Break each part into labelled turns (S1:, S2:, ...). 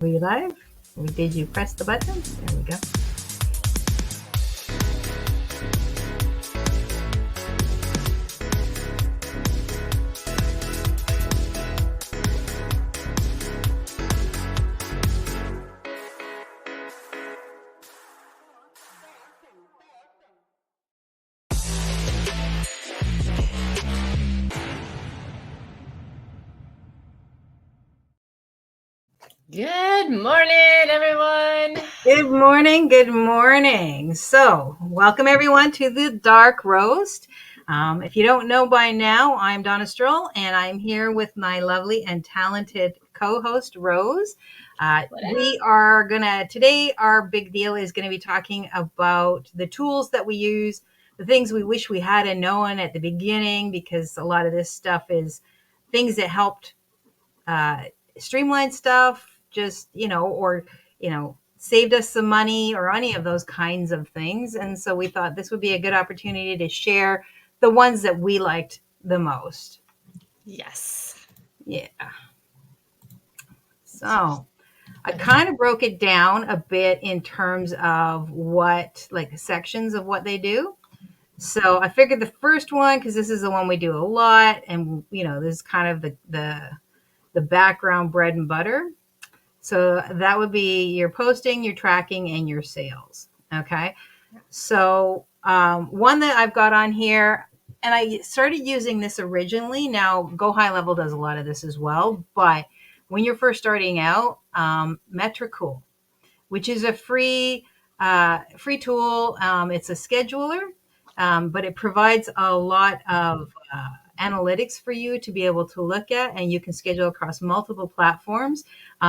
S1: We live? Did you press the button? There we go.
S2: Good morning, everyone.
S1: Good morning. Good morning. So, welcome everyone to the Dark Roast. If you don't know by now, I'm Donna Stroll, and I'm here with my lovely and talented co-host, Rose. Today, our big deal is going to be talking about the tools that we use, the things we wish we had known at the beginning, because a lot of this stuff is things that helped streamline stuff, saved us some money or any of those kinds of things. And so we thought this would be a good opportunity to share the ones that we liked the most.
S2: Yes.
S1: Yeah. So I kind of broke it down a bit in terms of sections of what they do. So I figured the first one, because this is the one we do a lot, and this is kind of the background bread and butter. So that would be your posting, your tracking, and your sales. Okay. So one that I've got on here, and I started using this originally. Now, Go High Level does a lot of this as well. But when you're first starting out, Metricool, which is a free tool. It's a scheduler, but it provides a lot of analytics for you to be able to look at, and you can schedule across multiple platforms.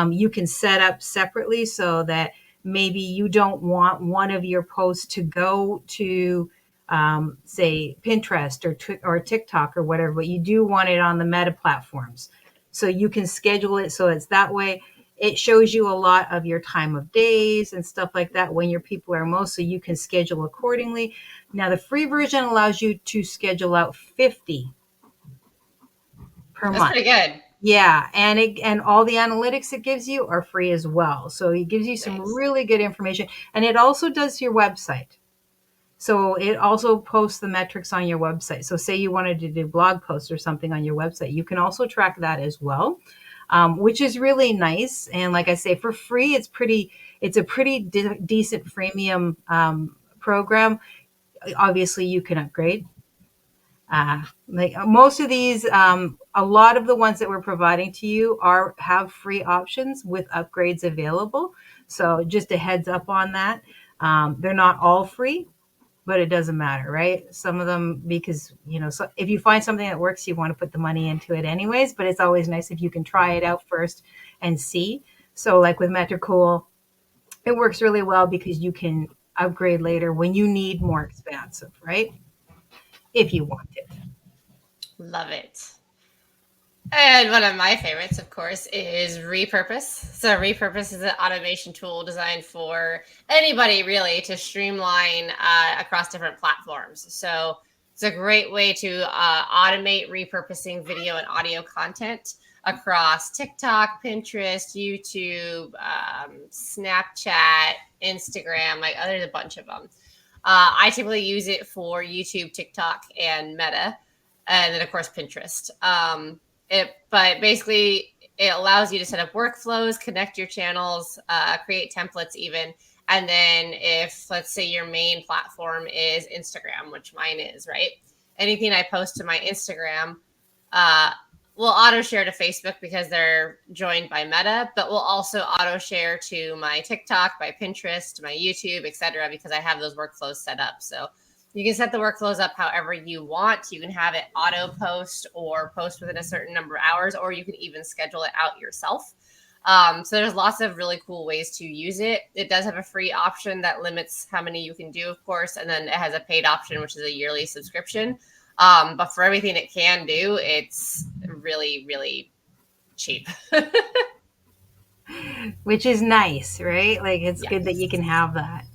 S1: You can set up separately so that maybe you don't want one of your posts to go to say Pinterest or TikTok or whatever, but you do want it on the Meta platforms. So you can schedule it so it's that way. It shows you a lot of your time of days and stuff like that when your people are most, so you can schedule accordingly. Now, the free version allows you to schedule out 50 per month.
S2: That's pretty good.
S1: Yeah, and all the analytics it gives you are free as well. So it gives you some really good information, and it also does your website. So it also posts the metrics on your website. So say you wanted to do blog posts or something on your website, you can also track that as well, which is really nice. And like I say, for free, it's a pretty decent freemium program. Obviously, you can upgrade. Like most of these, a lot of the ones that we're providing to you have free options with upgrades available. So just a heads up on that. They're not all free, but it doesn't matter, right? Some of them, because, so if you find something that works, you want to put the money into it anyways, but it's always nice if you can try it out first and see. So like with Metricool, it works really well because you can upgrade later when you need more expansive, right? If you want it.
S2: Love it. And one of my favorites, of course, is Repurpose. So Repurpose is an automation tool designed for anybody really to streamline across different platforms. So it's a great way to automate repurposing video and audio content across TikTok, Pinterest, YouTube, Snapchat, Instagram. There's a bunch of them. I typically use it for YouTube, TikTok, and Meta, and then of course Pinterest. But basically, it allows you to set up workflows, connect your channels, create templates even. And then if, let's say, your main platform is Instagram, which mine is, right? Anything I post to my Instagram will auto share to Facebook because they're joined by Meta, but will also auto share to my TikTok, my Pinterest, my YouTube, etc., because I have those workflows set up. So you can set the workflows up however you want. You can have it auto post or post within a certain number of hours, or you can even schedule it out yourself. So there's lots of really cool ways to use it. It does have a free option that limits how many you can do, of course, and then it has a paid option, which is a yearly subscription. But for everything it can do, it's really, really cheap.
S1: Which is nice, right? Like it's good that you can have that.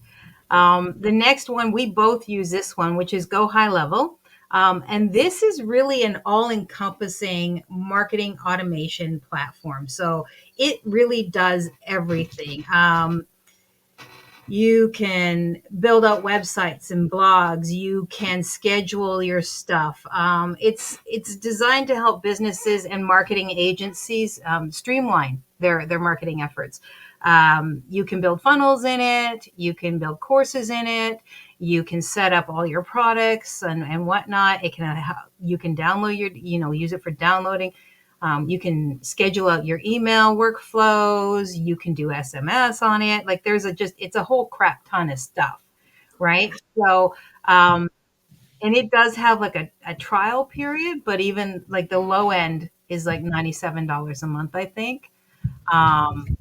S1: The next one, we both use this one, which is Go High Level. And this is really an all-encompassing marketing automation platform. So it really does everything. You can build out websites and blogs. You can schedule your stuff. It's designed to help businesses and marketing agencies streamline their marketing efforts. You can build funnels in it. You can build courses in it. You can set up all your products and whatnot. You can download use it for downloading. You can schedule out your email workflows. You can do SMS on it. Like it's a whole crap ton of stuff, right? So, and it does have like a trial period, but even like the low end is like $97 a month, I think. Um,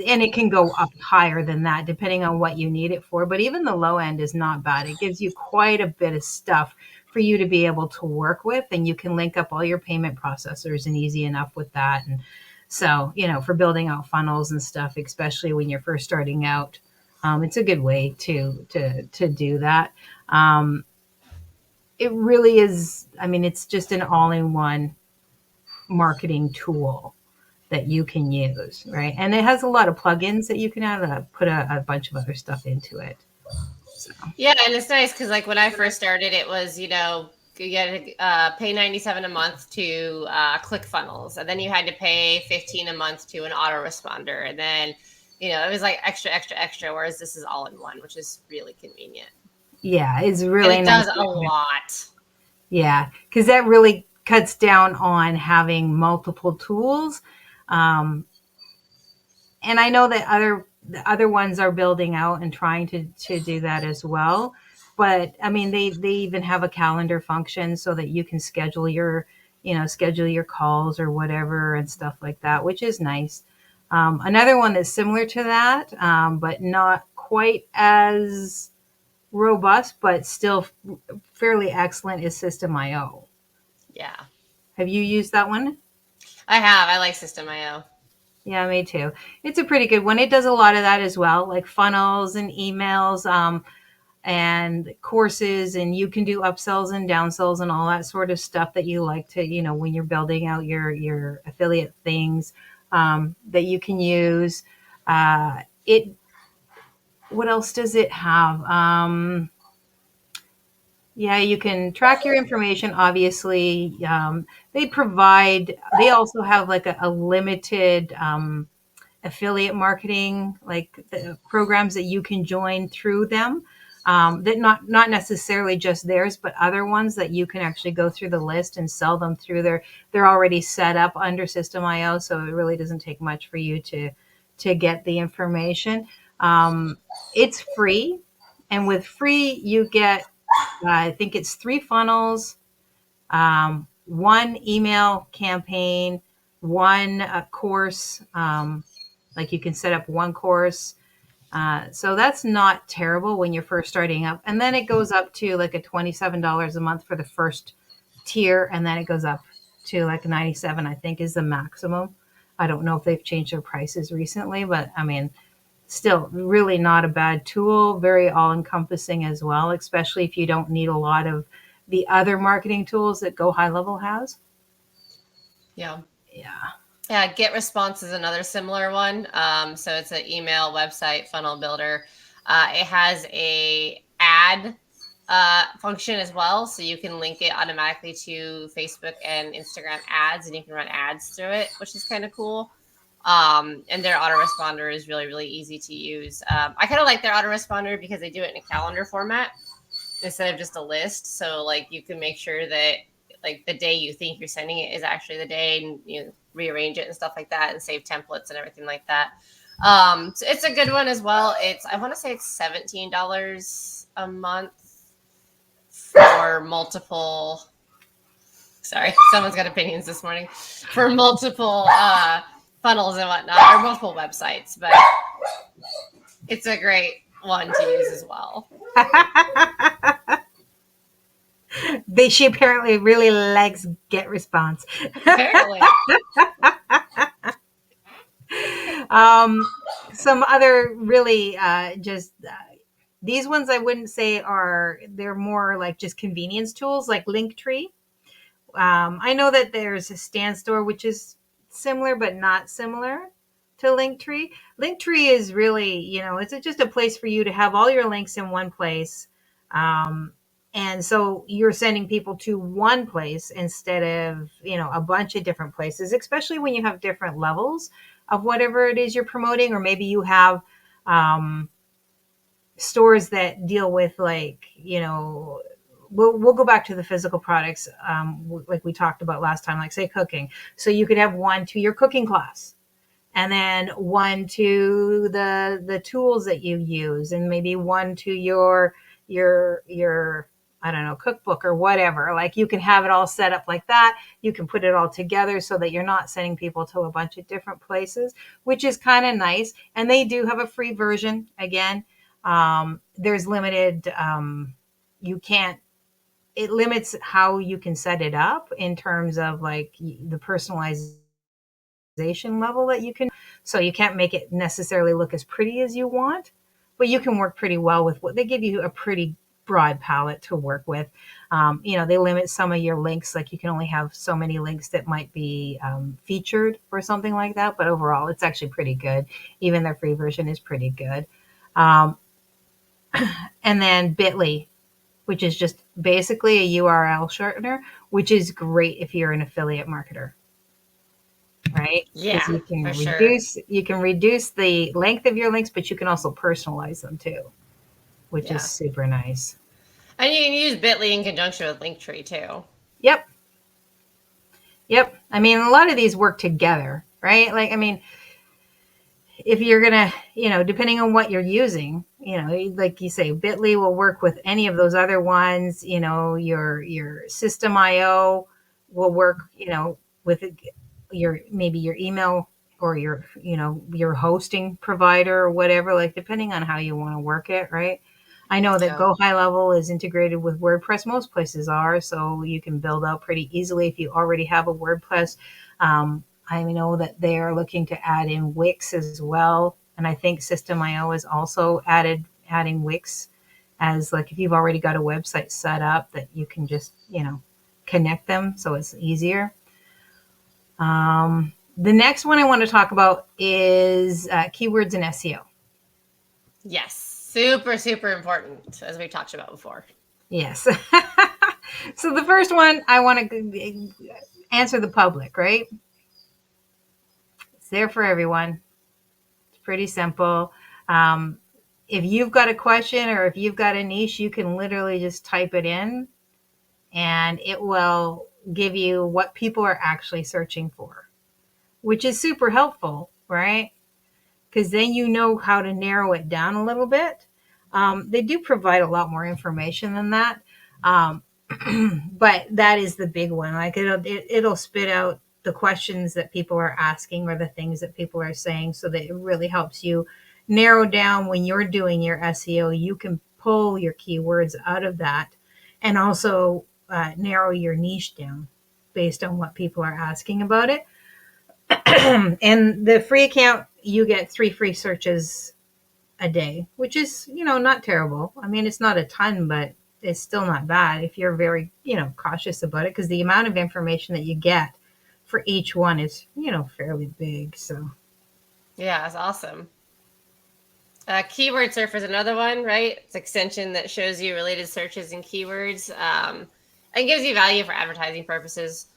S1: and it can go up higher than that depending on what you need it for, but even the low end is not bad. It gives you quite a bit of stuff for you to be able to work with, and you can link up all your payment processors and easy enough with that. And so, for building out funnels and stuff, especially when you're first starting out, it's a good way to do that. It really is. I mean, it's just an all-in-one marketing tool that you can use, right? And it has a lot of plugins that you can add, put a bunch of other stuff into it. So.
S2: Yeah, and it's nice because like when I first started, it was, you had to pay 97 a month to ClickFunnels, and then you had to pay 15 a month to an autoresponder, and then it was like extra, extra, extra. Whereas this is all in one, which is really convenient.
S1: Yeah, it's really
S2: and it
S1: nice.
S2: does a lot.
S1: Yeah, because that really cuts down on having multiple tools. And I know that the other ones are building out and trying to do that as well. But I mean, they even have a calendar function so that you can schedule your calls or whatever and stuff like that, which is nice. Another one that's similar to that, but not quite as robust, but still fairly excellent, is System.io.
S2: Yeah,
S1: Have you used that one?
S2: I have. I like System.io.
S1: Yeah, me too. It's a pretty good one. It does a lot of that as well, like funnels and emails, and courses, and you can do upsells and downsells and all that sort of stuff that you like to, when you're building out your affiliate things, that you can use. It. What else does it have? Yeah, you can track your information, obviously. They also have like a limited affiliate marketing, like the programs that you can join through them. That not necessarily just theirs, but other ones that you can actually go through the list and sell them through they're already set up under System.io, so it really doesn't take much for you to get the information. It's free, and with free you get I think it's 3 funnels, one email campaign, one course. Like you can set up one course. So that's not terrible when you're first starting up. And then it goes up to like a $27 a month for the first tier. And then it goes up to like 97, I think, is the maximum. I don't know if they've changed their prices recently, but I mean, still really not a bad tool, very all encompassing as well, especially if you don't need a lot of the other marketing tools that Go High Level has.
S2: Yeah.
S1: Yeah.
S2: Yeah, Get Response is another similar one. So it's an email, website, funnel builder. It has a ad function as well, so you can link it automatically to Facebook and Instagram ads, and you can run ads through it, which is kind of cool. And their autoresponder is really, really easy to use. I kind of like their autoresponder because they do it in a calendar format instead of just a list. So like you can make sure that like the day you think you're sending it is actually the day, and you rearrange it and stuff like that, and save templates and everything like that. So it's a good one as well. I want to say it's $17 a month for multiple. Sorry, someone's got opinions this morning for multiple funnels and whatnot, or multiple websites, but it's a great one to use as well.
S1: She apparently really likes Get Response.
S2: Apparently.
S1: Some other really just These ones I wouldn't say they're more like just convenience tools like Linktree. I know that there's a Stan Store, which is similar but not similar to Linktree. Linktree is really, it's just a place for you to have all your links in one place. Um, and so you're sending people to one place instead of, a bunch of different places, especially when you have different levels of whatever it is you're promoting, or maybe you have um, stores that deal with like, we'll go back to the physical products, like we talked about last time, like say cooking. So you could have one to your cooking class, and then one to the tools that you use, and maybe one to your I don't know, cookbook or whatever. Like you can have it all set up like that. You can put it all together so that you're not sending people to a bunch of different places, which is kind of nice. And they do have a free version. Again, there's limited. You can't. It limits how you can set it up in terms of like the personalization level that you can. So you can't make it necessarily look as pretty as you want, but you can work pretty well with what they give you, a pretty broad palette to work with. They limit some of your links, like you can only have so many links that might be featured or something like that. But overall, it's actually pretty good. Even their free version is pretty good. Um, and then Bitly, which is just basically a URL shortener, which is great if you're an affiliate marketer, right? Because
S2: Yeah, for sure.
S1: you can reduce the length of your links, but you can also personalize them too, which is
S2: Yeah.
S1: super nice.
S2: And you can use Bitly in conjunction with Linktree too.
S1: Yep. Yep. I mean, a lot of these work together, right? Like, I mean, if you're gonna, depending on what you're using, like you say, Bitly will work with any of those other ones. Your System IO will work, with your maybe your email or your hosting provider or whatever. Like depending on how you want to work it, right? I know that
S2: Yeah.
S1: Go High Level is integrated with WordPress. Most places are, so you can build out pretty easily if you already have a WordPress. I know that they are looking to add in Wix as well, and I think System.io is also adding Wix as like if you've already got a website set up that you can just connect them, so it's easier. The next one I want to talk about is keywords and SEO.
S2: Yes. Super, super important, as we talked about before.
S1: Yes. So the first one I want to answer the public, right? It's there for everyone. It's pretty simple. Um, if you've got a question or if you've got a niche, you can literally just type it in and it will give you what people are actually searching for, which is super helpful, right? Because then you know how to narrow it down a little bit. They do provide a lot more information than that. Um, but that is the big one. Like it'll spit out the questions that people are asking or the things that people are saying, so that it really helps you narrow down when you're doing your SEO. You can pull your keywords out of that, and also narrow your niche down based on what people are asking about it. And the free account, you get 3 free searches a day, which is, not terrible. I mean, it's not a ton, but it's still not bad if you're very, cautious about it, because the amount of information that you get for each one is, fairly big. So,
S2: Yeah, it's awesome. Keyword Surfer is another one, right? It's an extension that shows you related searches and keywords, and gives you value for advertising purposes.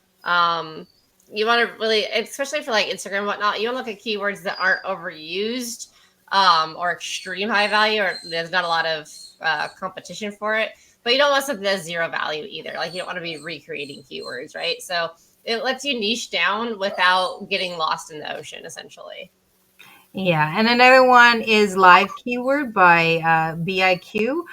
S2: You want to really, especially for like Instagram and whatnot, you want to look at keywords that aren't overused, or extreme high value, or there's not a lot of competition for it. But you don't want something that's zero value either. Like you don't want to be recreating keywords, right? So it lets you niche down without getting lost in the ocean, essentially.
S1: yeah. And another one is LiveKeyword by BIQ.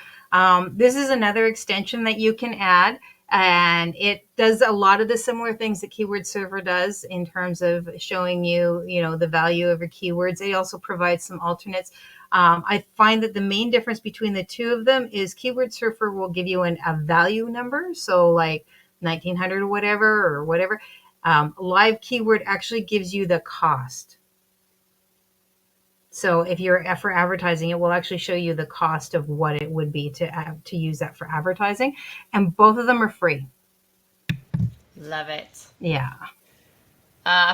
S1: This is another extension that you can add, and it does a lot of the similar things that Keyword Server does in terms of showing you, the value of your keywords. It also provides some alternates. I find that the main difference between the two of them is Keyword Surfer will give you a value number, so like 1900 or whatever. LiveKeyword actually gives you the cost. So if you're for advertising, it will actually show you the cost of what it would be to use that for advertising, and both of them are free.
S2: Love it.
S1: Yeah.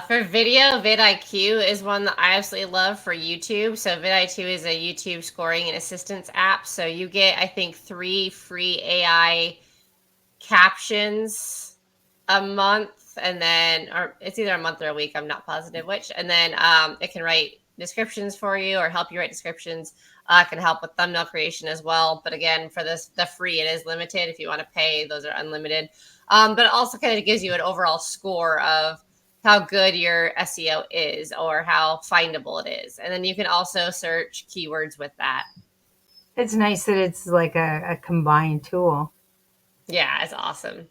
S2: For video, vidIQ is one that I absolutely love for YouTube. So vidIQ is a YouTube scoring and assistance app. So you get, I think, 3 free AI captions a month, and then, or it's either a month or a week, I'm not positive which. And then it can write descriptions for you or help you write descriptions. It can help with thumbnail creation as well. But again, for the free, it is limited. If you want to pay, those are unlimited. But it also kind of gives you an overall score of how good your SEO is or how findable it is. And then you can also search keywords with that.
S1: It's nice that it's like a combined tool.
S2: Yeah, it's awesome.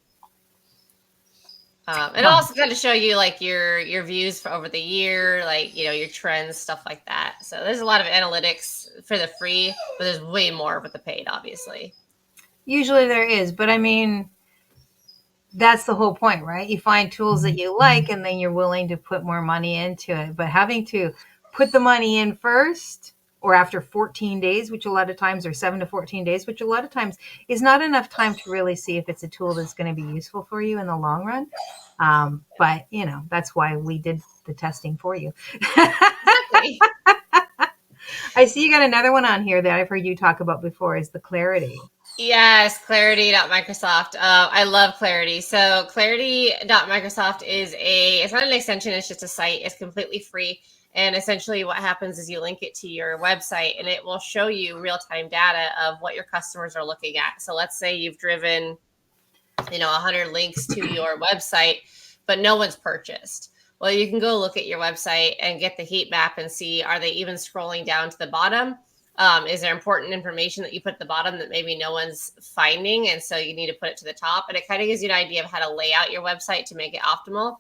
S2: It'll also kind of show you like your views for over the year, like, you know, your trends, stuff like that. So there's a lot of analytics for the free, but there's way more with the paid, obviously.
S1: Usually there is, but I mean, that's the whole point, right? You find tools that you like, and then you're willing to put more money into it. But having to put the money in first, or after 14 days, which a lot of times, or 7 to 14 days, which a lot of times is not enough time to really see if it's a tool that's going to be useful for you in the long run. But, you know, that's why we did the testing for you.
S2: Exactly.
S1: I see you got another one on here that I've heard you talk about before, is the Clarity.
S2: Yes, Clarity.Microsoft. I love Clarity. So Clarity.Microsoft it's not an extension, it's just a site. It's completely free. And essentially what happens is you link it to your website, and it will show you real-time data of what your customers are looking at. So let's say you've driven, 100 links to your website, but no one's purchased. Well, you can go look at your website and get the heat map and see, are they even scrolling down to the bottom? Is there important information that you put at the bottom that maybe no one's finding? And so you need to put it to the top. And it kind of gives you an idea of how to lay out your website to make it optimal.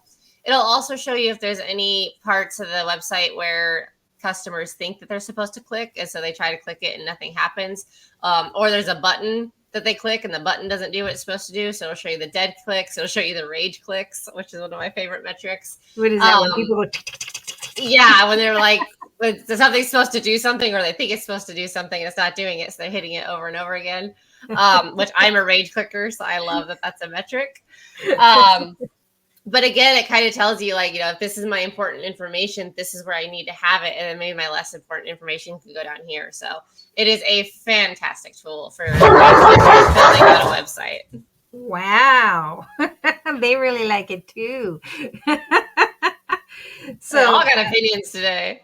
S2: It'll also show you if there's any parts of the website where customers think that they're supposed to click, and so they try to click it and nothing happens. Or there's a button that they click and the button doesn't do what it's supposed to do. So it'll show you the dead clicks. It'll show you the rage clicks, which is one of my favorite metrics.
S1: What is that? When people go
S2: yeah, when they're like, something's supposed to do something, or they think it's supposed to do something and it's not doing it, so they're hitting it over and over again. Which I'm a rage clicker, so I love that that's a metric. But again, it kind of tells you, like, if this is my important information, this is where I need to have it. And then maybe my less important information can go down here. So it is a fantastic tool for building out a website.
S1: Wow. They really like it too.
S2: So they all got opinions today.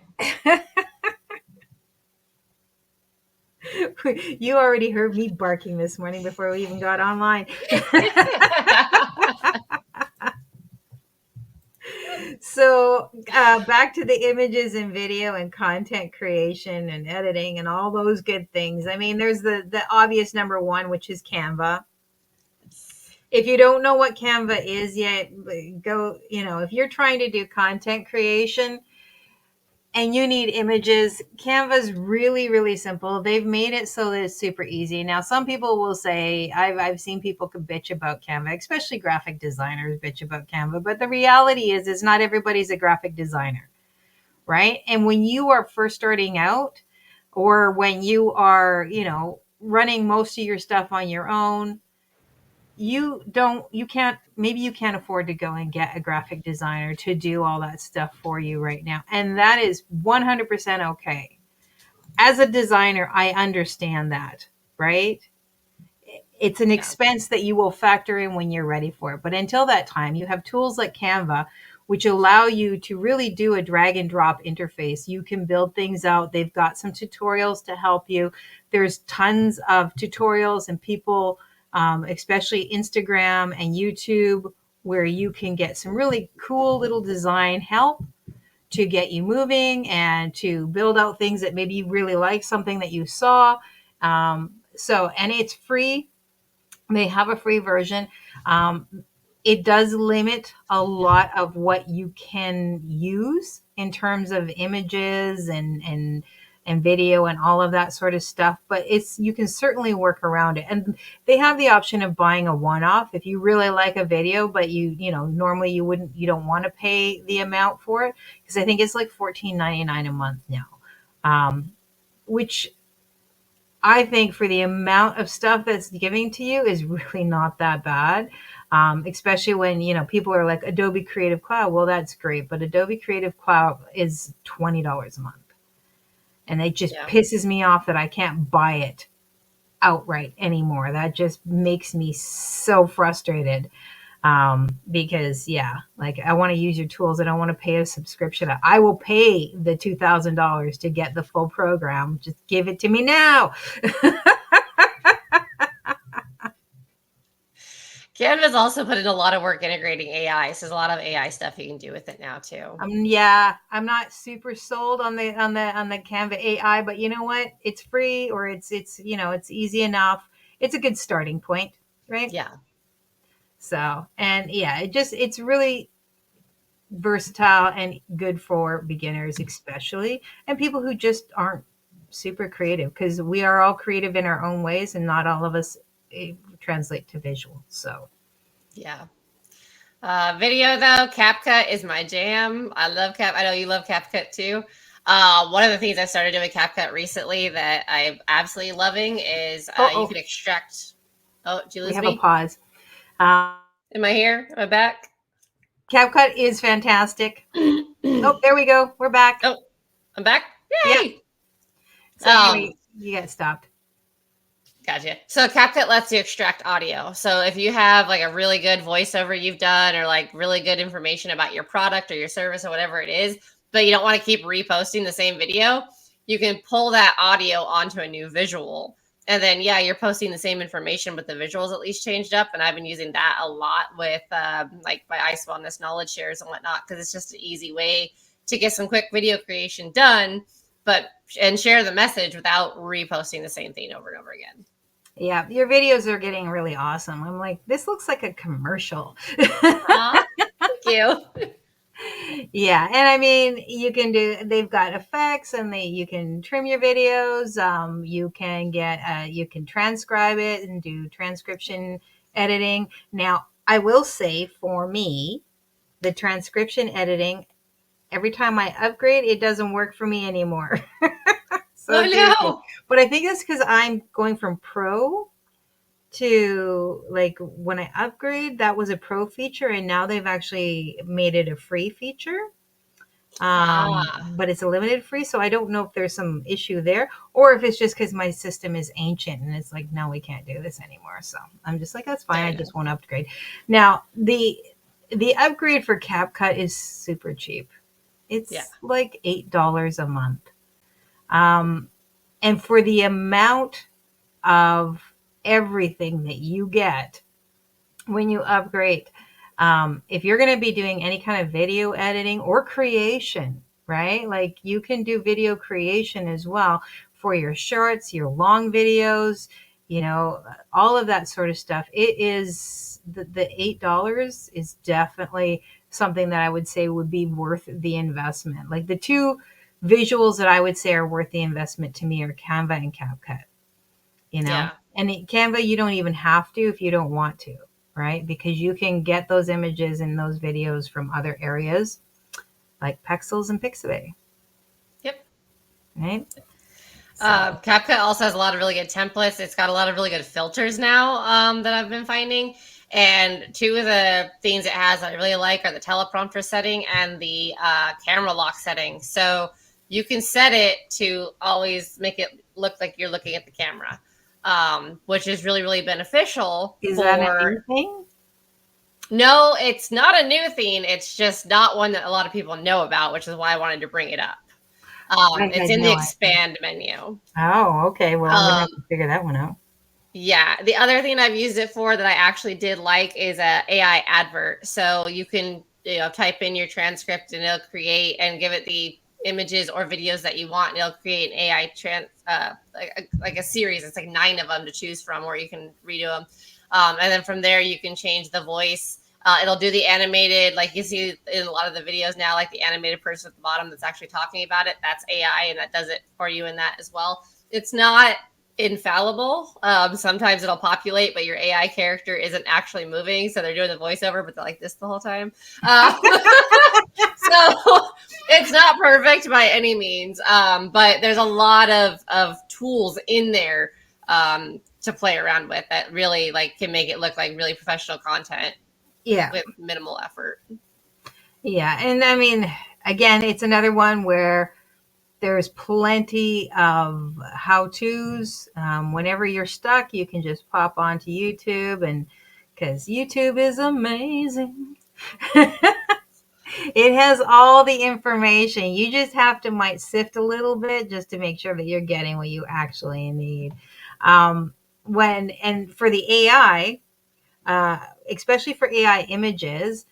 S1: You already heard me barking this morning before we even got online. So back to the images and video and content creation and editing and all those good things. I mean, there's the obvious number one, which is Canva. If you don't know what Canva is yet, go, if you're trying to do content creation and you need images, Canva's really, really simple. They've made it so that it's super easy. Now, some people will say, I've seen people could bitch about Canva, especially graphic designers bitch about Canva. But the reality is not everybody's a graphic designer, right? And when you are first starting out, or when you are, running most of your stuff on your own, maybe you can't afford to go and get a graphic designer to do all that stuff for you right now. And that is 100% okay. As a designer, I understand that, right? It's an expense that you will factor in when you're ready for it. But until that time, you have tools like Canva, which allow you to really do a drag and drop interface. You can build things out. They've got some tutorials to help you. There's tons of tutorials and people, especially Instagram and YouTube, where you can get some really cool little design help to get you moving and to build out things that maybe you really like, something that you saw. And it's free. They have a free version. It does limit a lot of what you can use in terms of images and video and all of that sort of stuff, but you can certainly work around it. And they have the option of buying a one-off if you really like a video, but normally you don't want to pay the amount for it, because I think it's like $14.99 a month now. which I think for the amount of stuff that's giving to you is really not that bad. Especially when, people are like Adobe Creative Cloud. Well, that's great. But Adobe Creative Cloud is $20 a month. And it just
S2: Yeah.
S1: pisses me off that I can't buy it outright anymore. That just makes me so frustrated. Because like I want to use your tools. I don't want to pay a subscription. I will pay the $2,000 to get the full program. Just give it to me now.
S2: Canva's also put in a lot of work integrating AI. So there's a lot of AI stuff you can do with it now too.
S1: I'm not super sold on the Canva AI, but you know what? It's free, or it's easy enough. It's a good starting point, right?
S2: Yeah.
S1: So, and it's really versatile and good for beginners, especially, and people who just aren't super creative, because we are all creative in our own ways, and not all of us translate to visual. So,
S2: Yeah. Video though, CapCut is my jam. I love Cap. I know you love CapCut too. One of the things I started doing CapCut recently that I'm absolutely loving is you can extract. Oh, did you
S1: we
S2: lose
S1: have a
S2: me?
S1: pause.
S2: Am I here? Am I back?
S1: CapCut is fantastic. Oh, there we go. We're back.
S2: Oh, I'm back.
S1: Yeah.
S2: Yay!
S1: So anyway, you got stopped.
S2: Gotcha. So CapCut lets you extract audio. So if you have like a really good voiceover you've done, or like really good information about your product or your service or whatever it is, but you don't want to keep reposting the same video, you can pull that audio onto a new visual. And then, you're posting the same information, but the visuals at least changed up. And I've been using that a lot with like my Ice Wellness knowledge shares and whatnot, because it's just an easy way to get some quick video creation done, and share the message without reposting the same thing over and over again.
S1: Yeah, your videos are getting really awesome. I'm like, this looks like a commercial.
S2: Aw, thank you.
S1: Yeah, and I mean, they've got effects, and you can trim your videos. You can transcribe it and do transcription editing. Now, I will say, for me, the transcription editing, every time I upgrade, it doesn't work for me anymore. So
S2: No.
S1: but I think that's because I'm going from pro to, like, when I upgrade, that was a pro feature, and now they've actually made it a free feature. But it's a limited free, so I don't know if there's some issue there, or if it's just because my system is ancient and it's like, no, we can't do this anymore. So I'm just like, that's fine. I just won't upgrade. Now, the upgrade for CapCut is super cheap. It's like $8 a month. And for the amount of everything that you get when you upgrade, if you're going to be doing any kind of video editing or creation, right? Like, you can do video creation as well for your shorts, your long videos, all of that sort of stuff. It is the $8 is definitely something that I would say would be worth the investment. Like, the two visuals that I would say are worth the investment to me are Canva and CapCut. And Canva, you don't even have to if you don't want to, right? Because you can get those images and those videos from other areas like Pexels and Pixabay.
S2: Yep.
S1: Right?
S2: CapCut also has a lot of really good templates. It's got a lot of really good filters now that I've been finding. And two of the things it has that I really like are the teleprompter setting and the camera lock setting. So you can set it to always make it look like you're looking at the camera, which is really, really beneficial.
S1: Is that a new thing?
S2: No, it's not a new thing. It's just not one that a lot of people know about, which is why I wanted to bring it up. It's in the expand menu.
S1: Oh, okay. Well, I'm gonna have to figure that one out.
S2: Yeah. The other thing I've used it for that I actually did like is a AI advert. So you can type in your transcript and it'll create and give it the images or videos that you want, and it'll create an AI like a series. It's like 9 of them to choose from, or you can redo them. And then from there, you can change the voice. It'll do the animated, like you see in a lot of the videos now, like the animated person at the bottom that's actually talking about it. That's AI, and that does it for you in that as well. It's not infallible. Sometimes it'll populate, but your AI character isn't actually moving. So they're doing the voiceover, but they're like this the whole time. So it's not perfect by any means, but there's a lot of tools in there to play around with that really like can make it look like really professional content
S1: Yeah.
S2: with minimal effort.
S1: Yeah. And I mean, again, it's another one where there's plenty of how to's. Whenever you're stuck, you can just pop onto YouTube, and because YouTube is amazing. It has all the information. You just have to might sift a little bit just to make sure that you're getting what you actually need. And for the AI, uh, especially for AI images,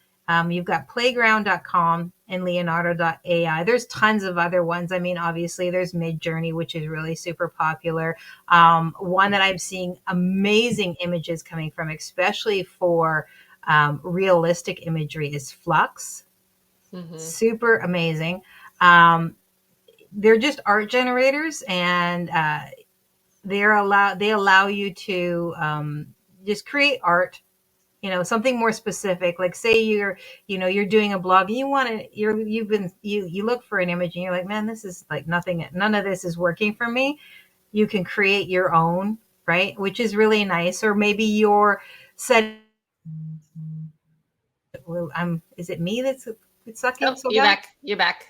S1: you've got playground.com and Leonardo.ai. There's tons of other ones. I mean, obviously, there's Midjourney, which is really super popular. One that I'm seeing amazing images coming from, especially for realistic imagery, is Flux.
S2: Mm-hmm.
S1: Super amazing. Um, they're just art generators, and they allow you to just create art, something more specific. Like say you're doing a blog and you want to you look for an image and you're like, man, this is like nothing, none of this is working for me. You can create your own, right, which is really nice. Or maybe you're setting, is it me that's it's
S2: Oh,
S1: sucking so
S2: you're
S1: bad?
S2: back. You're back.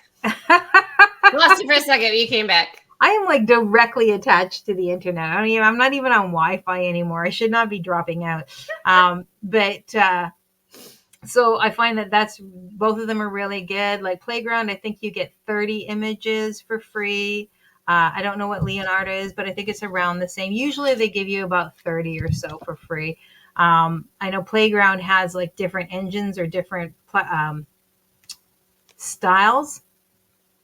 S2: Lost you for a second. You came back.
S1: I am like directly attached to the internet. I'm not even on Wi-Fi anymore. I should not be dropping out. But so I find that that's both of them are really good. Like Playground, I think you get 30 images for free. I don't know what Leonardo is, but I think it's around the same. Usually they give you about 30 or so for free. I know Playground has like different engines or different styles,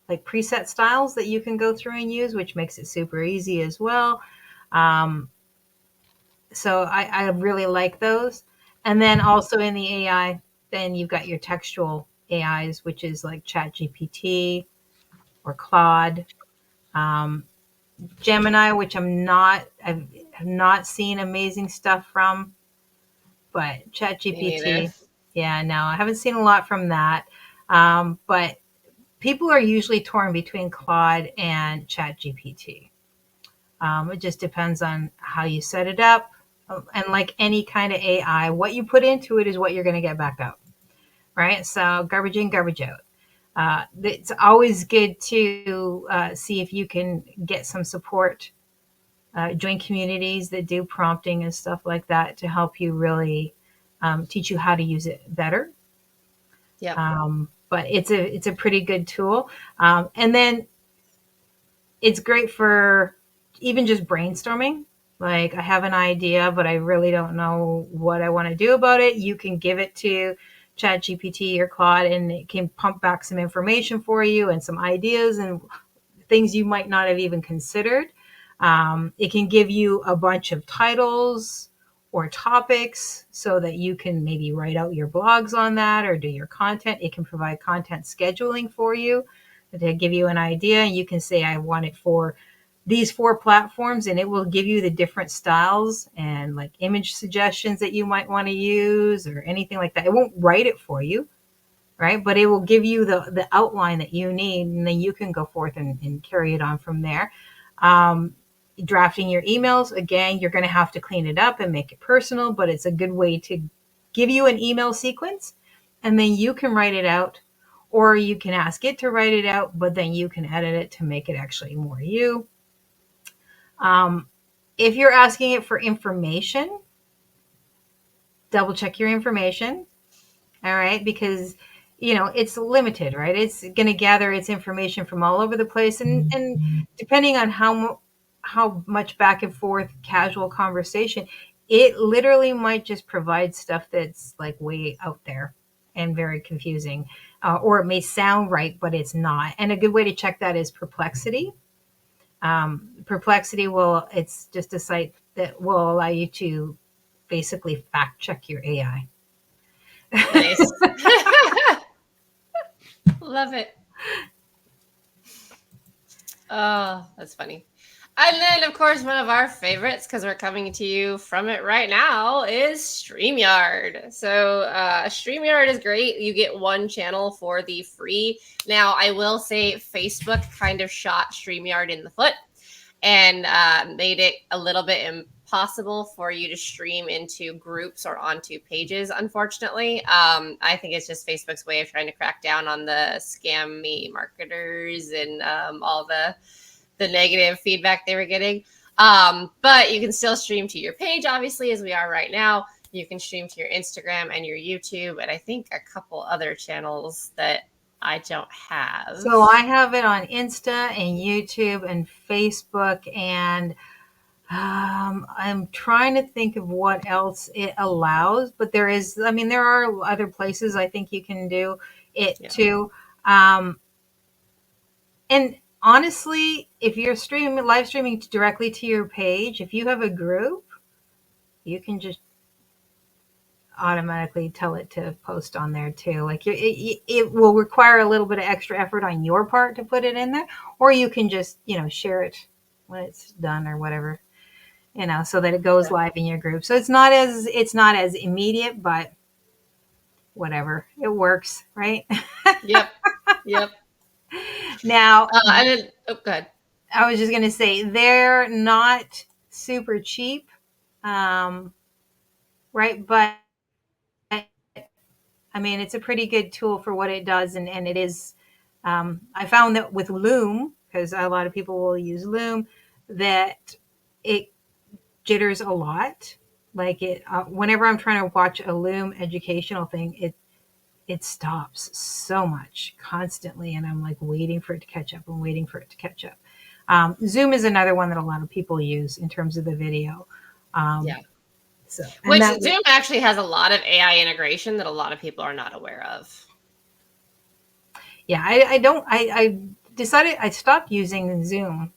S1: like preset styles that you can go through and use, which makes it super easy as well. Um, so I really like those. And then also in the AI, then you've got your textual AIs, which is like ChatGPT or Claude, um, Gemini, which have not seen amazing stuff from, but
S2: Me neither.
S1: ChatGPT, yeah, no, I haven't seen a lot from that. But people are usually torn between Claude and ChatGPT. It just depends on how you set it up. And like any kind of AI, what you put into it is what you're going to get back out, right? So garbage in, garbage out. It's always good to see if you can get some support, join communities that do prompting and stuff like that to help you really teach you how to use it better.
S2: Yep.
S1: But it's a pretty good tool. And then it's great for even just brainstorming. Like I have an idea, but I really don't know what I want to do about it. You can give it to ChatGPT or Claude, and it can pump back some information for you and some ideas and things you might not have even considered. It can give you a bunch of titles or topics so that you can maybe write out your blogs on that or do your content. It can provide content scheduling for you to give you an idea. And you can say, I want it for these 4 platforms, and it will give you the different styles and like image suggestions that you might want to use or anything like that. It won't write it for you, right? But it will give you the outline that you need, and then you can go forth and carry it on from there. Um, Drafting your emails, again, you're going to have to clean it up and make it personal, but it's a good way to give you an email sequence, and then you can write it out, or you can ask it to write it out, but then you can edit it to make it actually more you. Um, if you're asking it for information, double check your information. All right, because it's limited, right? It's going to gather its information from all over the place, and depending on how much back and forth casual conversation, it literally might just provide stuff that's like way out there and very confusing, or it may sound right but it's not. And a good way to check that is Perplexity. Perplexity it's just a site that will allow you to basically fact check your AI.
S2: Nice. Love it. Oh, that's funny. And then, of course, one of our favorites, because we're coming to you from it right now, is StreamYard. So, StreamYard is great. You get one channel for the free. Now, I will say Facebook kind of shot StreamYard in the foot and made it a little bit impossible for you to stream into groups or onto pages, unfortunately. I think it's just Facebook's way of trying to crack down on the scammy marketers and all the negative feedback they were getting. But you can still stream to your page, obviously, as we are right now. You can stream to your Instagram and your YouTube, and I think a couple other channels that I don't have.
S1: So I have it on Insta and YouTube and Facebook, and I'm trying to think of what else it allows, but there are other places I think you can do it too. And honestly, if you're live streaming directly to your page, if you have a group, you can just automatically tell it to post on there too. Like it will require a little bit of extra effort on your part to put it in there, or you can just, share it when it's done or whatever, so that it goes live in your group. So it's not as immediate, but whatever, it works, right?
S2: Yep.
S1: Now,
S2: and then, go ahead.
S1: I was just going to say, they're not super cheap, right? But I mean, it's a pretty good tool for what it does. And it is, I found that with Loom, because a lot of people will use Loom, that it jitters a lot. Like whenever I'm trying to watch a Loom educational thing, it stops so much constantly. And I'm like waiting for it to catch up and waiting for it to catch up. Zoom is another one that a lot of people use in terms of the video. So,
S2: which Zoom actually has a lot of AI integration that a lot of people are not aware of.
S1: Yeah, I decided I stopped using Zoom.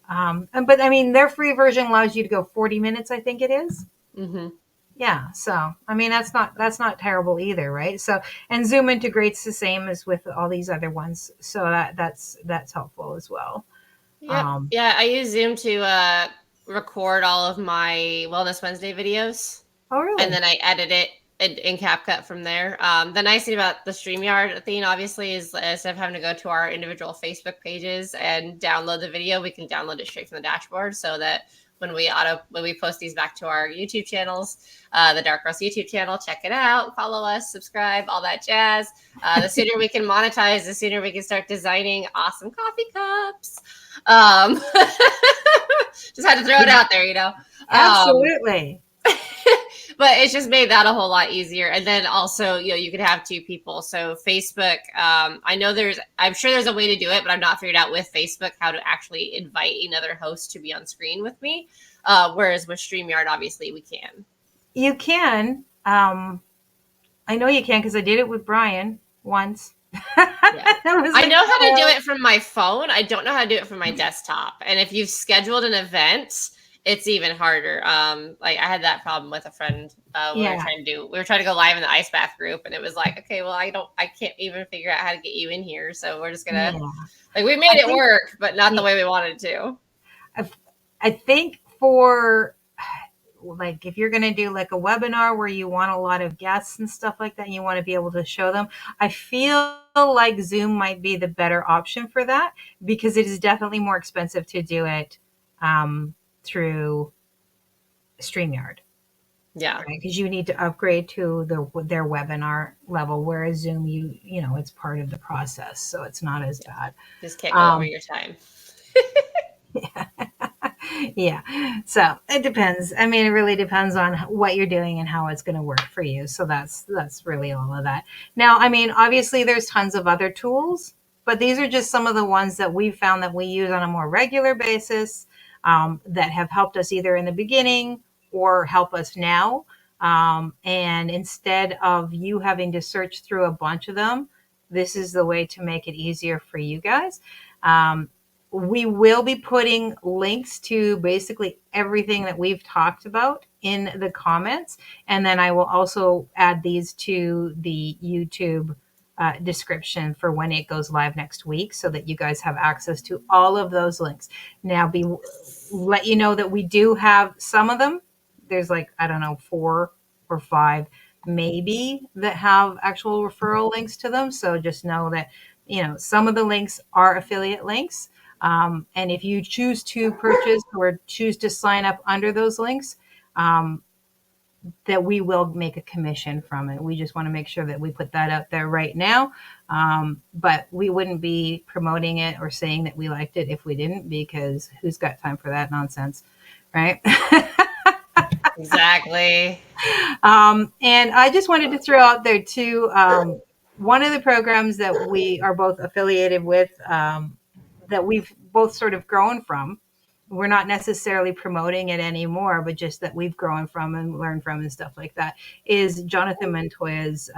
S1: But I mean, their free version allows you to go 40 minutes, I think it is.
S2: Mm-hmm.
S1: Yeah. So, I mean, that's not terrible either, right? So, and Zoom integrates the same as with all these other ones. So that's helpful as well.
S2: Yep. Yeah, I use Zoom to record all of my Wellness Wednesday videos.
S1: Oh, really?
S2: And then I edit it in CapCut from there. The nice thing about the StreamYard thing, obviously, is instead of having to go to our individual Facebook pages and download the video, we can download it straight from the dashboard, so that when we post these back to our YouTube channels, the Dark Roast YouTube channel, check it out, follow us, subscribe, all that jazz. The sooner we can monetize, the sooner we can start designing awesome coffee cups. Just had to throw it out there,
S1: Absolutely.
S2: But it's just made that a whole lot easier. And then also, you could have two people. So Facebook, I'm sure there's a way to do it, but I'm not figured out with Facebook how to actually invite another host to be on screen with me. Whereas with StreamYard, obviously we can.
S1: You can. I know you can because I did it with Brian once.
S2: Yeah. I know how to do it from my phone. I don't know how to do it from my desktop. And if you've scheduled an event, it's even harder. Like I had that problem with a friend. We were trying to go live in the ice bath group, and it was like, okay, well, I can't even figure out how to get you in here. So we're just gonna we made it work, but not the way we wanted to.
S1: I think for like if you're going to do like a webinar where you want a lot of guests and stuff like that, and you want to be able to show them, I feel like Zoom might be the better option for that, because it is definitely more expensive to do it through StreamYard.
S2: Yeah.
S1: Because you need to upgrade to their webinar level, whereas Zoom, it's part of the process, so it's not as bad.
S2: Just can't go over your time.
S1: Yeah. So it depends. I mean, it really depends on what you're doing and how it's going to work for you. So that's really all of that. Now, I mean, obviously there's tons of other tools, but these are just some of the ones that we've found that we use on a more regular basis, that have helped us either in the beginning or help us now. And instead of you having to search through a bunch of them, this is the way to make it easier for you guys. We will be putting links to basically everything that we've talked about in the comments. And then I will also add these to the YouTube description for when it goes live next week, so that you guys have access to all of those links. Now, let you know that we do have some of them. There's like, I don't know, 4 or 5 maybe that have actual referral links to them. So just know that, some of the links are affiliate links. And if you choose to purchase or choose to sign up under those links, that we will make a commission from it. We just want to make sure that we put that out there right now. But we wouldn't be promoting it or saying that we liked it if we didn't, because who's got time for that nonsense, right?
S2: Exactly.
S1: And I just wanted to throw out there too, one of the programs that we are both affiliated with, that we've both sort of grown from. We're not necessarily promoting it anymore, but just that we've grown from and learned from and stuff like that, is Jonathan Montoya's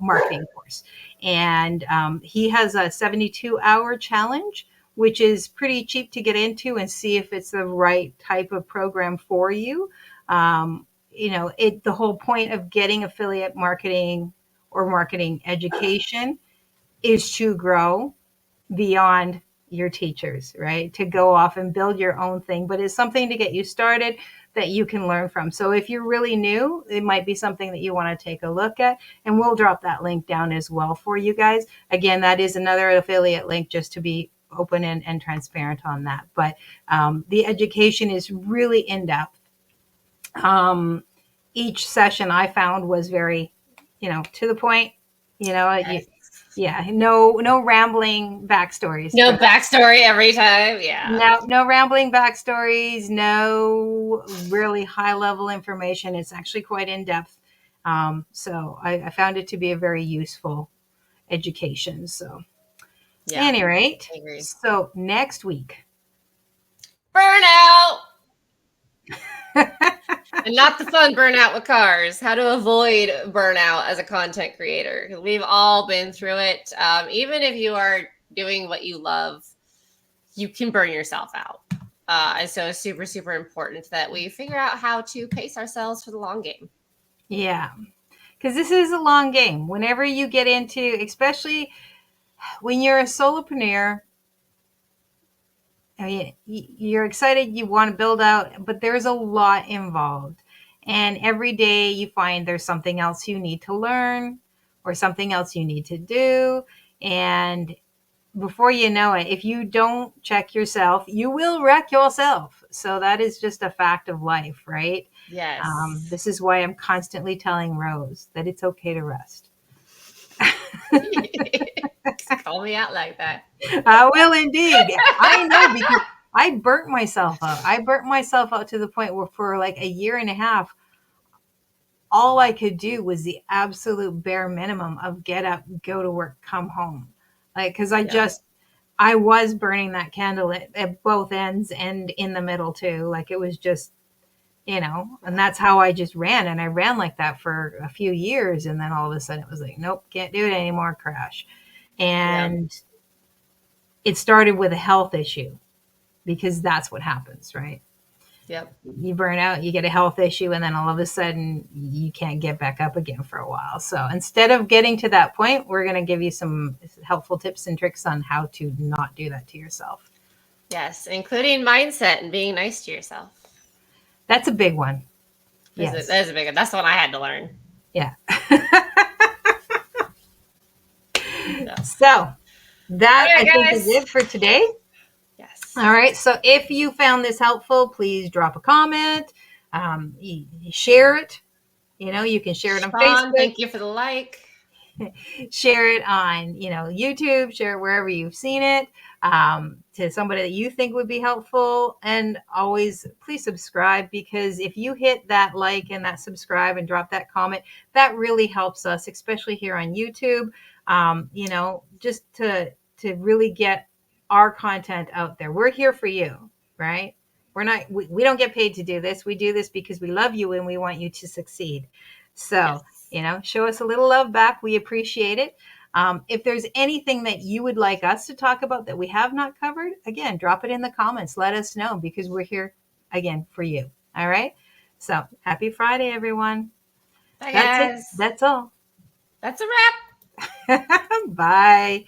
S1: marketing course. And he has a 72-hour challenge, which is pretty cheap to get into and see if it's the right type of program for you. The whole point of getting affiliate marketing or marketing education is to grow beyond your teachers, right? To go off and build your own thing, but it's something to get you started that you can learn from. So if you're really new, it might be something that you want to take a look at, and we'll drop that link down as well for you guys. Again, that is another affiliate link, just to be open and transparent on that. But the education is really in depth. Each session I found was very, to the point,
S2: Yes.
S1: no rambling backstories.
S2: No backstory every time. Yeah.
S1: No rambling backstories, no really high level information. It's actually quite in depth. So I found it to be a very useful education. So
S2: Yeah.
S1: at any rate,
S2: I agree.
S1: so next week.
S2: Burnout! And not the fun burnout with cars. How to avoid burnout as a content creator. We've all been through it. Even if you are doing what you love, you can burn yourself out. And so it's super, super important that we figure out how to pace ourselves for the long game.
S1: Yeah, because this is a long game. Whenever you get into, especially when you're a solopreneur, I mean, you're excited, you want to build out, but there's a lot involved. And every day you find there's something else you need to learn or something else you need to do. And before you know it, if you don't check yourself, you will wreck yourself. So that is just a fact of life, right?
S2: Yes.
S1: This is why I'm constantly telling Rose that it's okay to rest.
S2: Call me out like that.
S1: I will indeed. I know, because I burnt myself out. I burnt myself out to the point where for like a year and a half, all I could do was the absolute bare minimum of get up, go to work, come home. Like, because I was burning that candle at both ends and in the middle too. Like, it was just, and that's how I just ran. And I ran like that for a few years. And then all of a sudden it was like, nope, can't do it anymore, crash. And it started with a health issue, because that's what happens, right?
S2: Yep.
S1: You burn out, you get a health issue, and then all of a sudden you can't get back up again for a while. So instead of getting to that point, we're going to give you some helpful tips and tricks on how to not do that to yourself.
S2: Yes, including mindset and being nice to yourself.
S1: That's a big one.
S2: Yes. That is a big one. That's the one I had to learn.
S1: Yeah. So that, I think, is it for today.
S2: Yes.
S1: All right. So if you found this helpful, please drop a comment. You share it. You can share it on Facebook.
S2: Thank you for the like.
S1: Share it on, YouTube. Share it wherever you've seen it, to somebody that you think would be helpful. And always, please subscribe, because if you hit that like and that subscribe and drop that comment, that really helps us, especially here on YouTube. Just to really get our content out there. We're here for you, right? We don't get paid to do this. We do this because we love you and we want you to succeed. So, show us a little love back. We appreciate it. If there's anything that you would like us to talk about that we have not covered, again, drop it in the comments. Let us know, because we're here again for you. All right. So happy Friday, everyone.
S2: Bye, guys.
S1: That's all.
S2: That's a wrap.
S1: Bye.